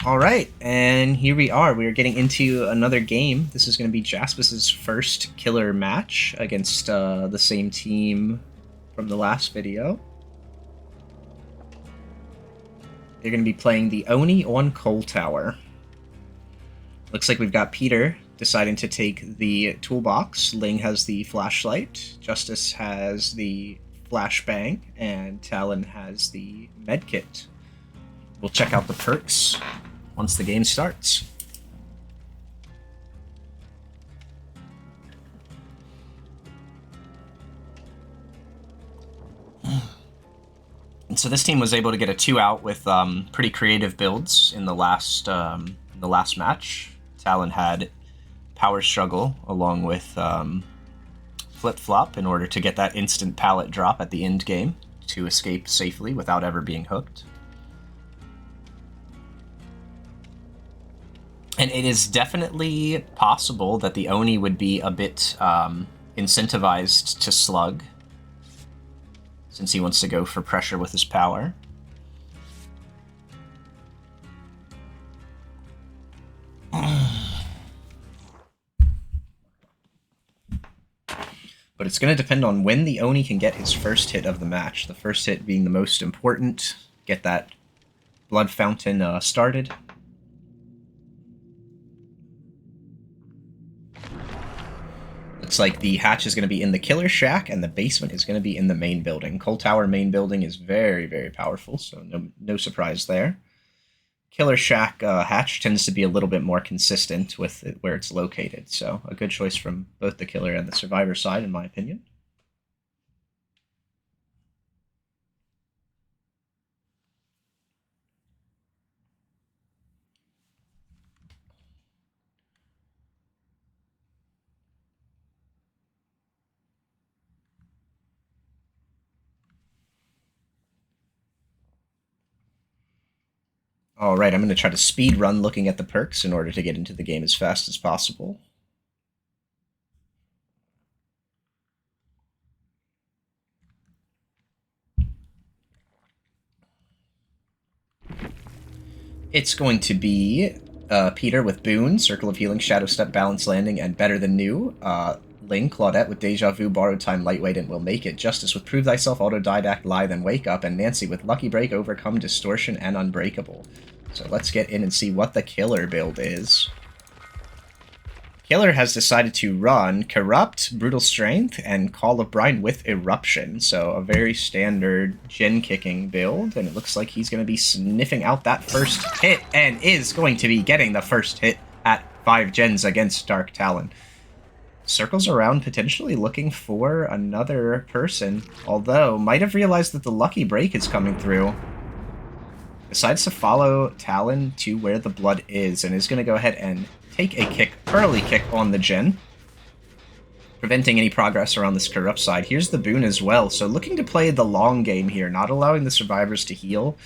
Alright, and here we are. We are getting into another game. This is going to be Jaspis' first killer match against the same team from the last video. They're going to be playing the Oni on Coal Tower. Looks like we've got Peter deciding to take the toolbox. Ling has the flashlight. Justice has the flashbang. And Talon has the medkit. We'll check out the perks once the game starts. And so this team was able to get a 2-out with pretty creative builds in the last match. Talon had Power Struggle along with Flip Flop in order to get that instant pallet drop at the end game to escape safely without ever being hooked. And it is definitely possible that the Oni would be a bit incentivized to slug, since he wants to go for pressure with his power. But it's going to depend on when the Oni can get his first hit of the match. The first hit being the most important. Get that blood fountain started. Looks like the hatch is going to be in the Killer Shack, and the basement is going to be in the main building. Coal Tower main building is very, very powerful, so no surprise there. Killer Shack hatch tends to be a little bit more consistent with where it's located, so a good choice from both the Killer and the Survivor side, in my opinion. Alright, I'm going to try to speed run looking at the perks in order to get into the game as fast as possible. It's going to be Peter with Boon, Circle of Healing, Shadow Step, Balance Landing, and Better Than New. Ling, Claudette with Deja Vu, Borrowed Time, Lightweight, and Will Make It. Justice with Prove Thyself, Autodidact, Lie, Then Wake Up. And Nancy with Lucky Break, Overcome, Distortion, and Unbreakable. So let's get in and see what the Killer build is. Killer has decided to run Corrupt, Brutal Strength, and Call of Brine with Eruption. So a very standard gen-kicking build, and it looks like he's going to be sniffing out that first hit, and is going to be getting the first hit at 5 gens against Dark Talon. Circles around, potentially looking for another person, although might have realized that the Lucky Break is coming through. Decides to follow Talon to where the blood is, and is going to go ahead and take a kick, early kick on the gen, preventing any progress around this Corrupt side. Here's the Boon as well, so looking to play the long game here, not allowing the survivors to heal.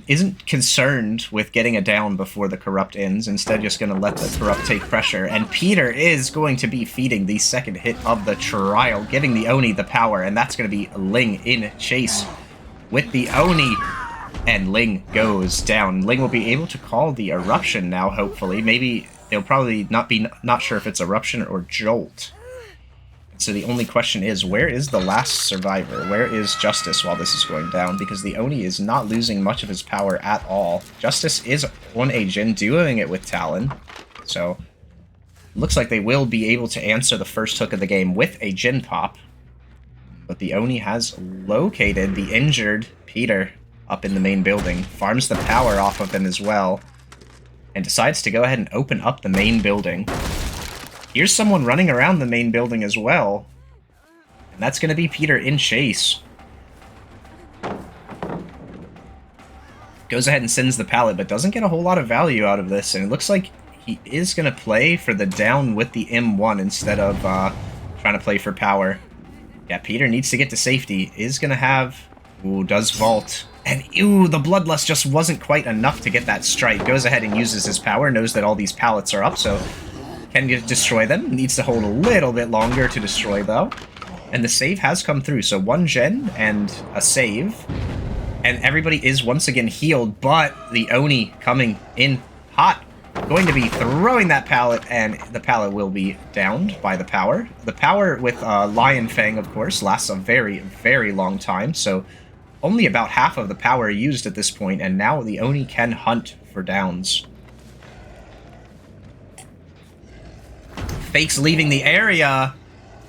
Isn't concerned with getting a down before the Corrupt ends, instead just going to let the Corrupt take pressure, and Peter is going to be feeding the second hit of the trial, giving the Oni the power, and that's going to be Ling in chase with the Oni. And Ling goes down. Ling will be able to call the Eruption now, hopefully. Maybe they'll probably not sure if it's Eruption or Jolt. So the only question is, where is the last survivor? Where is Justice while this is going down? Because the Oni is not losing much of his power at all. Justice is on a gen, doing it with Talon. So looks like they will be able to answer the first hook of the game with a gen pop. But the Oni has located the injured Peter up in the main building, farms the power off of him as well, and decides to go ahead and open up the main building. Here's someone running around the main building as well, and that's going to be Peter in chase. Goes ahead and sends the pallet, but doesn't get a whole lot of value out of this, and it looks like he is going to play for the down with the M1 instead of trying to play for power. Yeah, Peter needs to get to safety. Is going to have... Ooh, does vault. And ew, the Bloodlust just wasn't quite enough to get that strike. Goes ahead and uses his power, knows that all these pallets are up, so can destroy them. Needs to hold a little bit longer to destroy, though. And the save has come through, so 1 gen and a save. And everybody is once again healed, but the Oni coming in hot. Going to be throwing that pallet, and the pallet will be downed by the power. The power with Lion Fang, of course, lasts a very, very long time, so only about half of the power used at this point, and now the Oni can hunt for downs. Fake's leaving the area,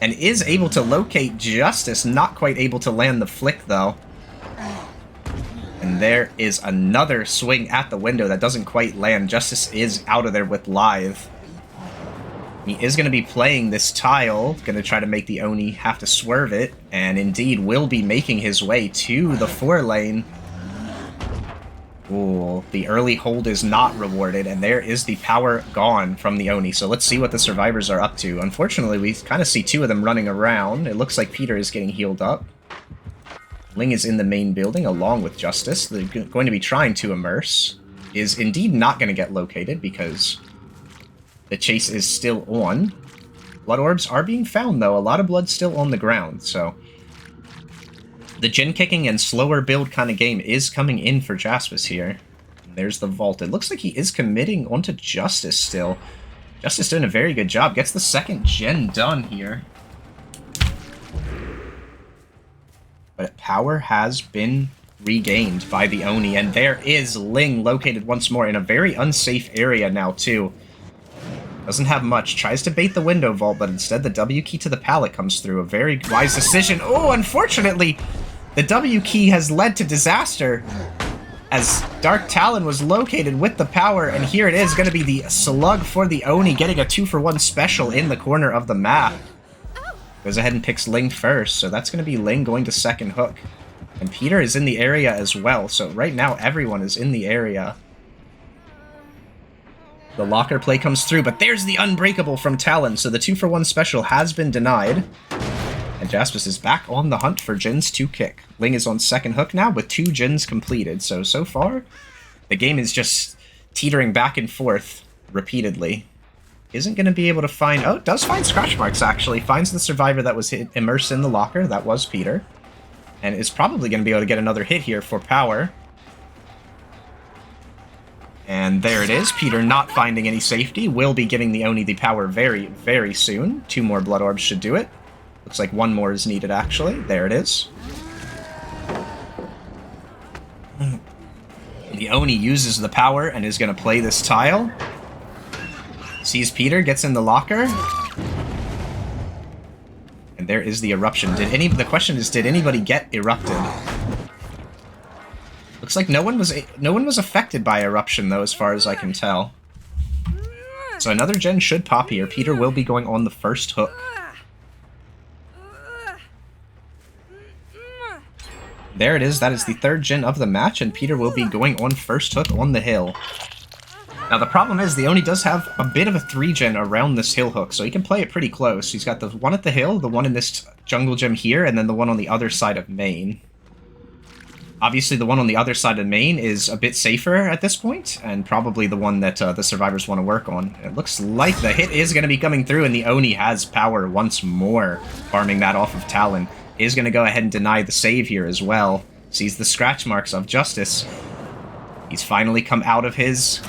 and is able to locate Justice, not quite able to land the flick, though. And there is another swing at the window that doesn't quite land. Justice is out of there with Lithe. He is going to be playing this tile, going to try to make the Oni have to swerve it, and indeed will be making his way to the 4 lane. Ooh, the early hold is not rewarded, and there is the power gone from the Oni. So let's see what the survivors are up to. Unfortunately, we kind of see 2 of them running around. It looks like Peter is getting healed up. Ling is in the main building along with Justice. They're going to be trying to immerse. Is indeed not going to get located because the chase is still on. Blood orbs are being found, though. A lot of blood still on the ground, so the gen kicking and slower build kind of game is coming in for Jaspis here. And there's the vault. It looks like he is committing onto Justice still. Justice doing a very good job. Gets the second gen done here. But power has been regained by the Oni, and there is Ling located once more in a very unsafe area now, too. Doesn't have much. Tries to bait the window vault, but instead the W key to the pallet comes through. A very wise decision. Oh, unfortunately, the W key has led to disaster, as Dark Talon was located with the power, and here it is, going to be the slug for the Oni, getting a 2-for-1 special in the corner of the map. Goes ahead and picks Ling first, so that's going to be Ling going to second hook. And Peter is in the area as well, so right now everyone is in the area. The locker play comes through, but there's the unbreakable from Talon, so the 2-for-1 special has been denied. And Jaspis is back on the hunt for gens to kick. Ling is on second hook now with 2 gens completed, so far the game is just teetering back and forth repeatedly. Isn't going to be able to find... Oh, does find scratch marks, actually. Finds the survivor that was immersed in the locker. That was Peter. And is probably going to be able to get another hit here for power. And there it is. Peter not finding any safety. Will be giving the Oni the power very, very soon. 2 more blood orbs should do it. Looks like 1 more is needed, actually. There it is. The Oni uses the power and is going to play this tile. Sees Peter, gets in the locker. And there is the eruption. The question is, did anybody get erupted? Looks like no one was affected by eruption, though, as far as I can tell. So another gen should pop here. Peter will be going on the first hook. There it is. That is the 3rd gen of the match, and Peter will be going on first hook on the hill. Now, the problem is the Oni does have a bit of a 3-gen around this hill hook, so he can play it pretty close. He's got the one at the hill, the one in this jungle gym here, and then the one on the other side of main. Obviously, the one on the other side of main is a bit safer at this point, and probably the one that the survivors want to work on. It looks like the hit is going to be coming through, and the Oni has power once more, farming that off of Talon. Is going to go ahead and deny the save here as well. Sees the scratch marks of Justice. He's finally come out of his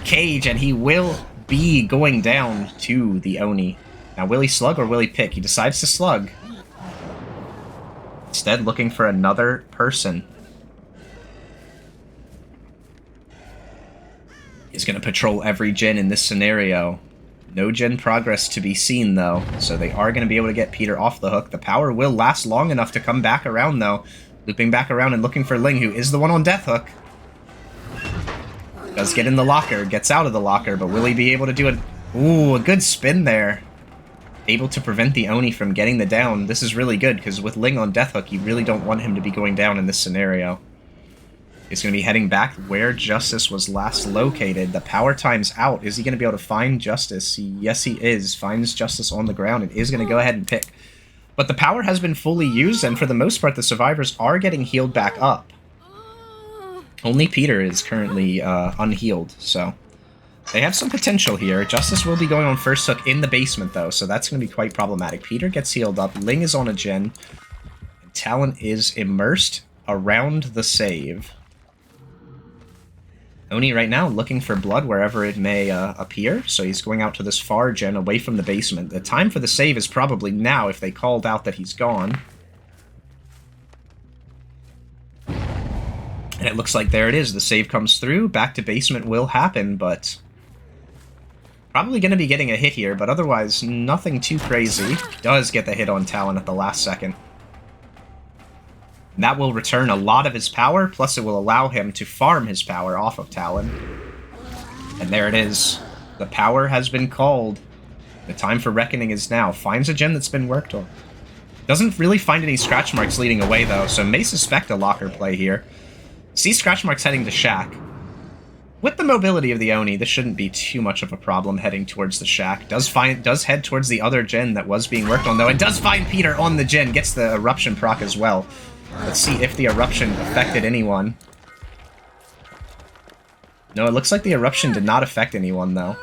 cage, and he will be going down to the Oni. Now, will he slug or will he pick? He decides to slug. Instead, looking for another person. He's going to patrol every gen in this scenario. No gen progress to be seen, though, so they are going to be able to get Peter off the hook. The power will last long enough to come back around, though. Looping back around and looking for Ling, who is the one on death hook. Does get in the locker, gets out of the locker, but will he be able to do it? Ooh, a good spin there. Able to prevent the Oni from getting the down. This is really good, because with Ling on death hook, you really don't want him to be going down in this scenario. He's going to be heading back where Justice was last located. The power time's out. Is he going to be able to find Justice? Yes, he is. Finds Justice on the ground and is going to go ahead and pick. But the power has been fully used, and for the most part, the survivors are getting healed back up. Only Peter is currently unhealed, so they have some potential here. Justice will be going on first hook in the basement, though, so that's going to be quite problematic. Peter gets healed up. Ling is on a gen. And Talon is immersed. around the save. Oni right now looking for blood wherever it may appear, so he's going out to this far gen away from the basement. The time for the save is probably now if they called out that he's gone. And it looks like there it is. The save comes through. Back to basement will happen, but probably going to be getting a hit here, but otherwise nothing too crazy. Does get the hit on Talon at the last second. And that will return a lot of his power, plus it will allow him to farm his power off of Talon. And there it is. The power has been called. The time for reckoning is now. Finds a gen that's been worked on. Doesn't really find any scratch marks leading away, though, so may suspect a locker play here. See scratch marks heading to Shack. With the mobility of the Oni, this shouldn't be too much of a problem heading towards the Shack. Does head towards the other gen that was being worked on, though, and does find Peter on the gen. Gets the Eruption proc as well. Let's see if the Eruption affected anyone. No, it looks like the Eruption did not affect anyone, though.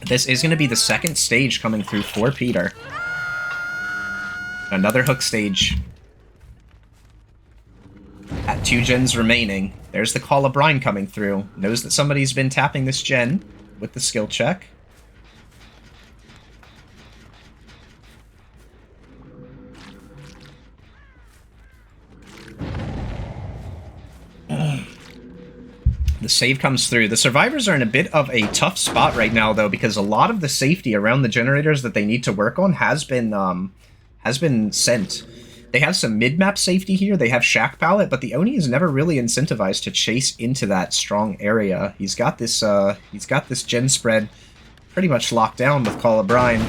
This is going to be the second stage coming through for Peter. Another hook stage. At 2 gens remaining. There's the Call of Brine coming through. Knows that somebody's been tapping this gen with the skill check. The save comes through. The survivors are in a bit of a tough spot right now, though, because a lot of the safety around the generators that they need to work on has been sent. They have some mid-map safety here. They have Shack Pallet, but the Oni is never really incentivized to chase into that strong area. He's got this gen spread pretty much locked down with Call of Brine.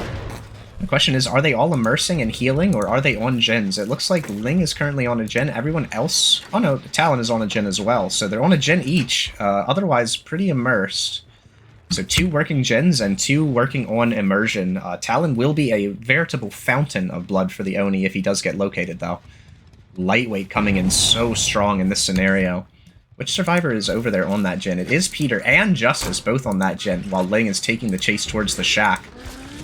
The question is, are they all immersing and healing, or are they on gens? It looks like Ling is currently on a gen. Everyone else... Oh no, Talon is on a gen as well. So they're on a gen each. Otherwise, pretty immersed. So 2 working gens and 2 working on immersion. Talon will be a veritable fountain of blood for the Oni if he does get located, though. Lightweight coming in so strong in this scenario. Which survivor is over there on that gen? It is Peter and Justice both on that gen, while Ling is taking the chase towards the Shack.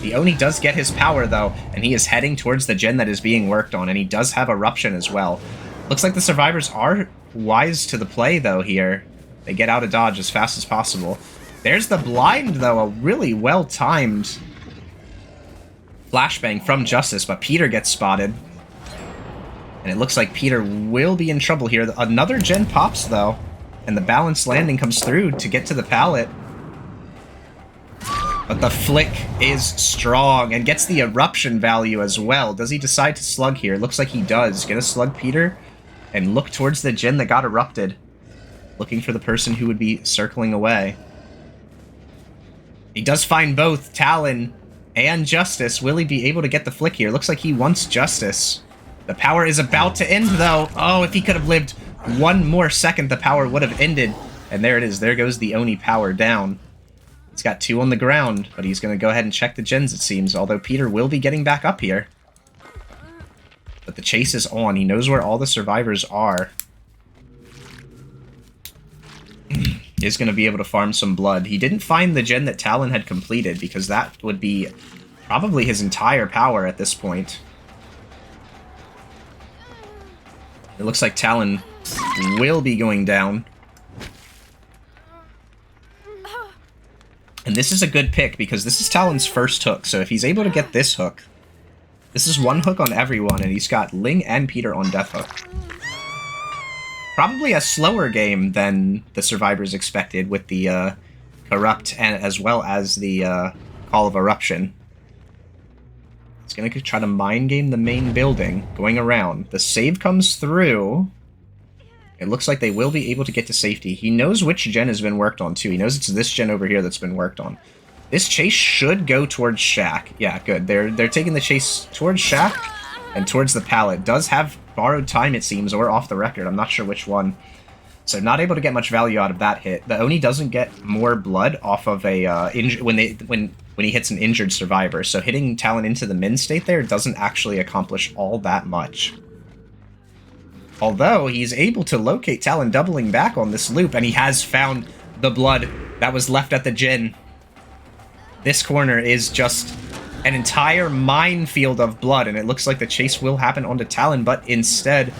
The Oni does get his power, though, and he is heading towards the gen that is being worked on, and he does have Eruption as well. Looks like the survivors are wise to the play, though, here. They get out of dodge as fast as possible. There's the blind, though, a really well-timed flashbang from Justice, but Peter gets spotted. And it looks like Peter will be in trouble here. Another gen pops, though, and the balanced landing comes through to get to the pallet. But the flick is strong and gets the Eruption value as well. Does he decide to slug here? Looks like he does. Gonna slug Peter and look towards the gen that got erupted. Looking for the person who would be circling away. He does find both Talon and Justice. Will he be able to get the flick here? Looks like he wants Justice. The power is about to end, though. Oh, if he could have lived one more second, the power would have ended. And there it is. There goes the Oni power down. He's got 2 on the ground, but he's going to go ahead and check the gens, it seems, although Peter will be getting back up here. But the chase is on. He knows where all the survivors are. Is going to be able to farm some blood. He didn't find the gen that Talon had completed, because that would be probably his entire power at this point. It looks like Talon will be going down. And this is a good pick, because this is Talon's first hook, so if he's able to get this hook, this is 1 hook on everyone, and he's got Ling and Peter on death hook. Probably a slower game than the survivors expected with the Corrupt, and as well as the Call of Eruption. He's going to try to mind game the main building, going around. The save comes through. It looks like they will be able to get to safety. He knows which gen has been worked on, too. He knows it's this gen over here that's been worked on. This chase should go towards Shack. Yeah, good. They're taking the chase towards Shack and towards the pallet. Does have borrowed time, it seems, or off the record. I'm not sure which one. So not able to get much value out of that hit. The Oni doesn't get more blood off of a when he hits an injured survivor. So hitting Talon into the min state there doesn't actually accomplish all that much. Although, he's able to locate Talon doubling back on this loop, and he has found the blood that was left at the gen. This corner is just an entire minefield of blood, and it looks like the chase will happen onto Talon, but instead,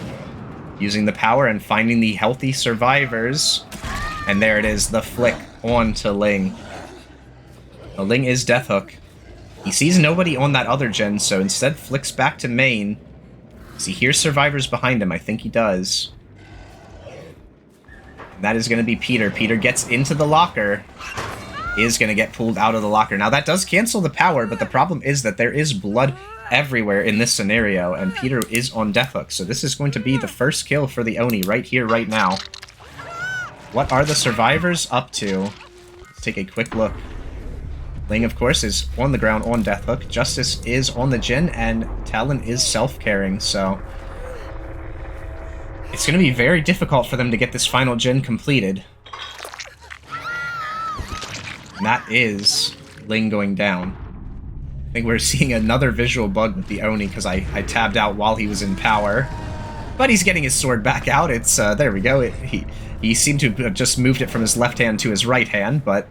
Using the power and finding the healthy survivors. And there it is, the flick on to Ling. Ling is Death Hook. He sees nobody on that other gen, so instead flicks back to main. Does he hear survivors behind him? I think he does. And that is going to be Peter. Peter gets into the locker. Is going to get pulled out of the locker. Now that does cancel the power, but the problem is that there is blood everywhere in this scenario, and Peter is on Death Hook. So this is going to be the first kill for the Oni right here, right now. What are the survivors up to? Let's take a quick look. Ling, of course, is on the ground on Death Hook. Justice is on the gen, and Talon is self-caring, so it's going to be very difficult for them to get this final gen completed. And that is Ling going down. I think we're seeing another visual bug with the Oni, because I tabbed out while he was in power. But he's getting his sword back out. It's, there we go. He seemed to have just moved it from his left hand to his right hand, but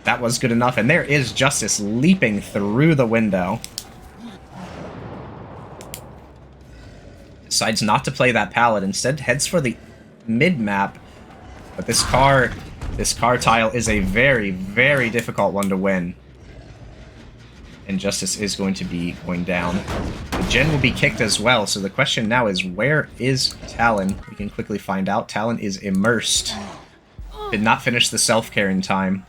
that was good enough. And there is Justice leaping through the window. Decides not to play that pallet. Instead heads for the mid-map. But this car tile is a very, very difficult one to win. And Justice is going to be going down. The gen will be kicked as well, so the question now is, where is Talon? We can quickly find out. Talon is immersed. Did not finish the self-care in time.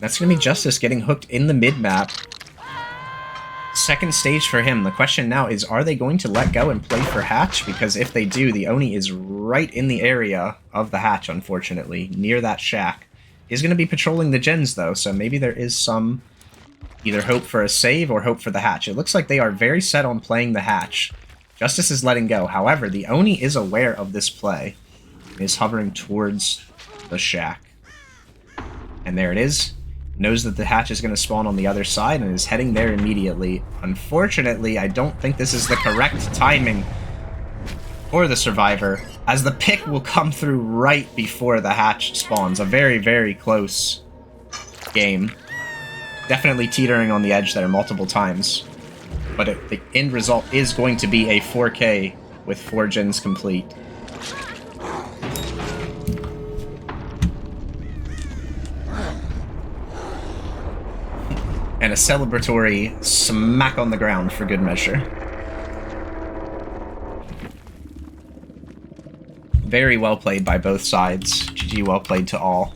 That's going to be Justice getting hooked in the mid-map. Second stage for him. The question now is, are they going to let go and play for hatch? Because if they do, the Oni is right in the area of the hatch, unfortunately, near that shack. He's going to be patrolling the gens, though, so maybe there is some either hope for a save or hope for the hatch. It looks like they are very set on playing the hatch. Justice is letting go. However, the Oni is aware of this play. He is hovering towards the shack. And there it is. Knows that the hatch is going to spawn on the other side and is heading there immediately. Unfortunately, I don't think this is the correct timing for the survivor, as the pick will come through right before the hatch spawns. A very, very close game. Definitely teetering on the edge there multiple times. But the end result is going to be a 4K with 4 gens complete. And a celebratory smack on the ground for good measure. Very well played by both sides. GG, well played to all.